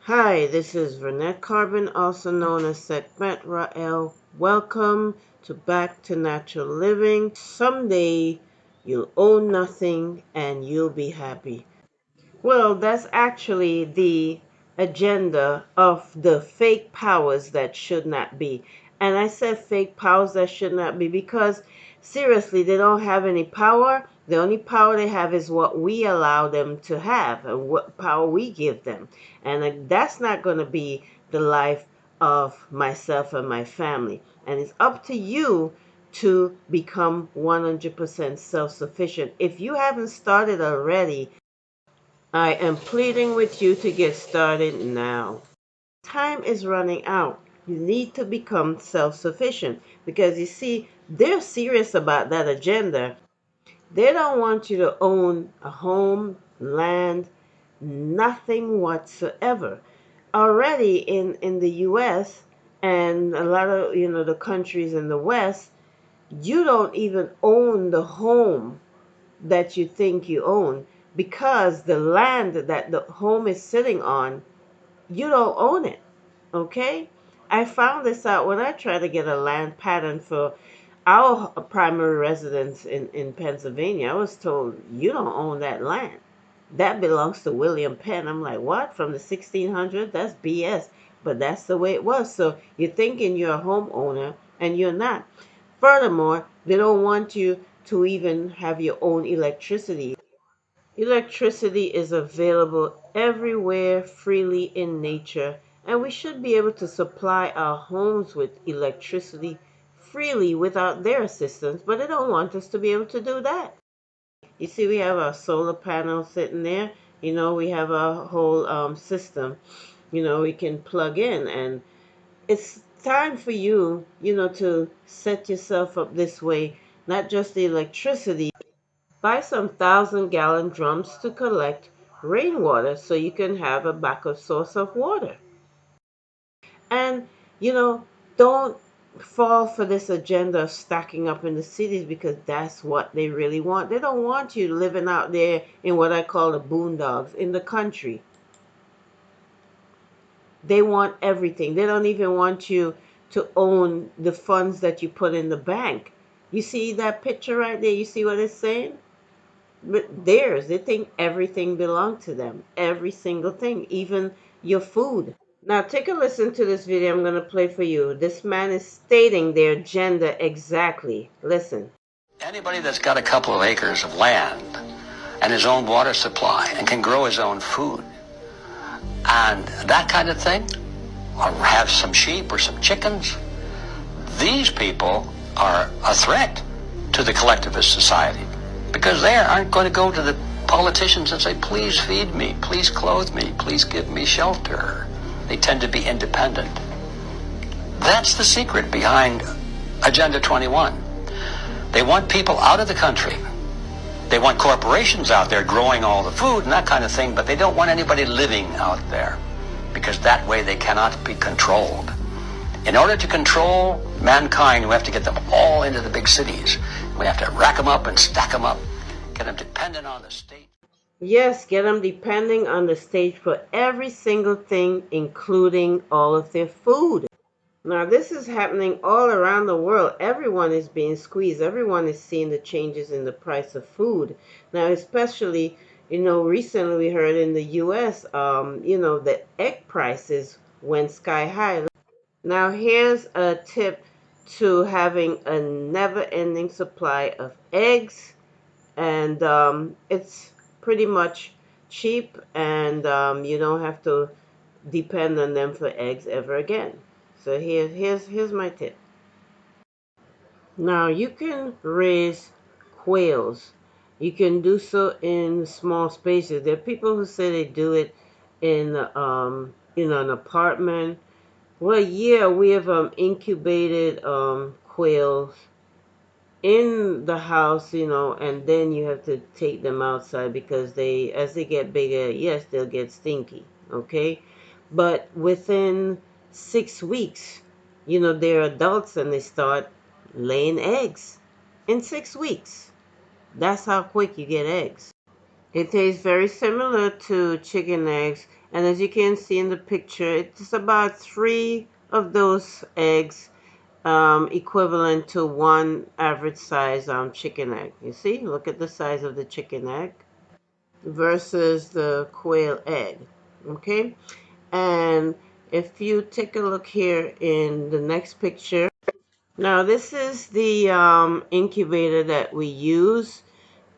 Hi, this is Vernette Carbon, also known as Sekmet Rael. Welcome to Back to Natural Living. Someday you'll own nothing and you'll be happy. Well, that's actually the agenda of the fake powers that should not be. And I said fake powers that should not be because seriously, they don't have any power. The only power they have is what we allow them to have and what power we give them. And that's not going to be the life of myself and my family. And it's up to you to become 100% self-sufficient. If you haven't started already, I am pleading with you to get started now. Time is running out. You need to become self-sufficient because you see, they're serious about that agenda. They don't want you to own a home, land, nothing whatsoever. Already in the US and a lot of the countries in the West, you don't even own the home that you think you own because the land that the home is sitting on, you don't own it. Okay? I found this out when I tried to get a land pattern for our primary residence in Pennsylvania. I was told, you don't own that land. That belongs to William Penn. I'm like, what? From the 1600s? That's BS. But that's the way it was. So you're thinking you're a homeowner and you're not. Furthermore, they don't want you to even have your own electricity. Electricity is available everywhere freely in nature, and we should be able to supply our homes with electricity freely without their assistance, but they don't want us to be able to do that. You see, we have our solar panels sitting there. We have a whole system, we can plug in, and it's time for you, to set yourself up this way, not just the electricity. Buy some 1,000-gallon drums to collect rainwater so you can have a backup source of water. And, you know, don't fall for this agenda of stacking up in the cities because that's what they really want. They don't want you living out there in what I call the boondocks, in the country. They want everything. They don't even want you to own the funds that you put in the bank. You see that picture right there? You see what it's saying? But theirs, they think everything belongs to them. Every single thing, even your food. Now take a listen to this video I'm going to play for you. This man is stating their agenda exactly. Listen. Anybody that's got a couple of acres of land and his own water supply and can grow his own food and that kind of thing, or have some sheep or some chickens, these people are a threat to the collectivist society because they aren't going to go to the politicians and say, please feed me, please clothe me, please give me shelter. They tend to be independent. That's the secret behind Agenda 21. They want people out of the country. They want corporations out there growing all the food and that kind of thing, but they don't want anybody living out there because that way they cannot be controlled. In order to control mankind, we have to get them all into the big cities. We have to rack them up and stack them up, get them dependent on the state. Yes, get them depending on the state for every single thing, including all of their food. Now, this is happening all around the world. Everyone is being squeezed. Everyone is seeing the changes in the price of food. Now, especially, recently we heard in the U.S., the egg prices went sky high. Now, here's a tip to having a never-ending supply of eggs. And it's pretty much cheap, and you don't have to depend on them for eggs ever again. So here's my tip. Now you can raise quails. You can do so in small spaces. There are people who say they do it in an apartment. Well, yeah, we have incubated quails in the house, and then you have to take them outside because as they get bigger, yes, they'll get stinky, okay? But within 6 weeks, they're adults and they start laying eggs in 6 weeks. That's how quick you get eggs. It tastes very similar to chicken eggs, and as you can see in the picture, it's about 3 of those eggs equivalent to one average size chicken egg. You see, look at the size of the chicken egg versus the quail egg. Okay, and if you take a look here in the next picture, now this is the incubator that we use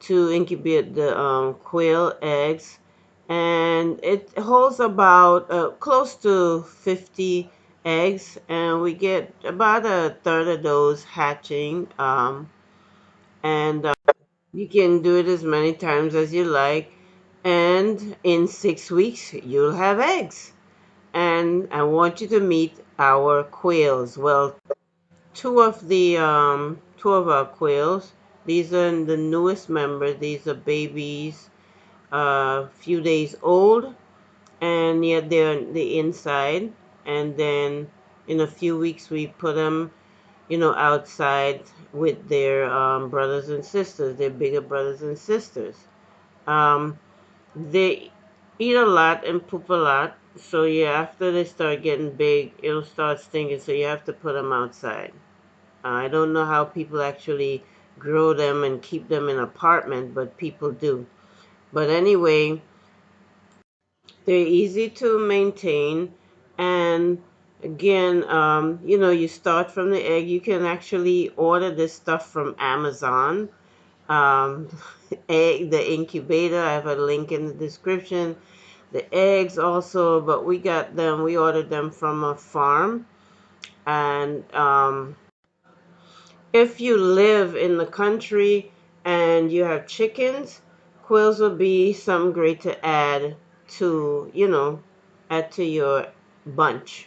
to incubate the quail eggs, and it holds about close to 50 eggs, and we get about a third of those hatching, and you can do it as many times as you like, and in 6 weeks you'll have eggs. And I want you to meet our quails. Well, two of our quails. These are the newest members. These are babies, a few days old, and yet they're on the inside. And then in a few weeks we put them, outside with their brothers and sisters, their bigger brothers and sisters. Um, they eat a lot and poop a lot. So yeah, after they start getting big, it'll start stinking. So you have to put them outside. I don't know how people actually grow them and keep them in an apartment, but people do. But anyway, they're easy to maintain. And again, you start from the egg. You can actually order this stuff from Amazon. Um, the incubator, I have a link in the description. The eggs also, but we ordered them from a farm. And if you live in the country and you have chickens, quails will be something great to add to your bunch.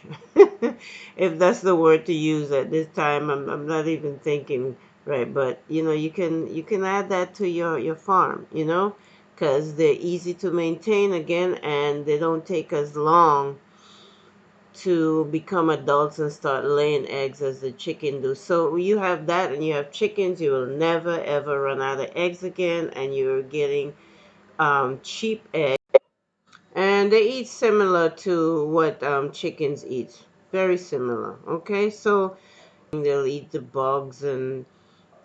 If that's the word to use at this time, I'm not even thinking right, but you can add that to your farm, because they're easy to maintain again, and they don't take as long to become adults and start laying eggs as the chicken do. So you have that and you have chickens, you will never ever run out of eggs again, and you're getting cheap eggs. And they eat similar to what chickens eat. Very similar. Okay, so they'll eat the bugs and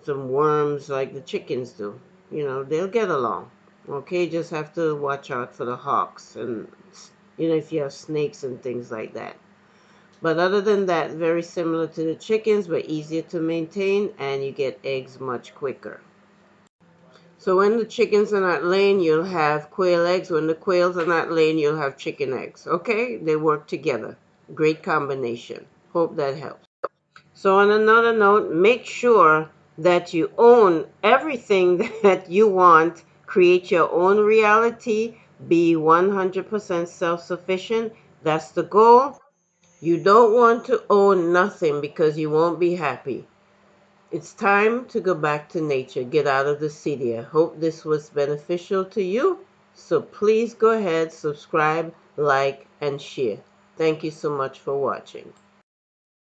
some worms like the chickens do. They'll get along. Okay, just have to watch out for the hawks and if you have snakes and things like that. But other than that, very similar to the chickens, but easier to maintain, and you get eggs much quicker. So when the chickens are not laying, you'll have quail eggs. When the quails are not laying, you'll have chicken eggs. Okay? They work together. Great combination. Hope that helps. So on another note, make sure that you own everything that you want. Create your own reality. Be 100% self-sufficient. That's the goal. You don't want to own nothing because you won't be happy. It's time to go back to nature. Get out of the city. I hope this was beneficial to you. So please go ahead, subscribe, like, and share. Thank you so much for watching.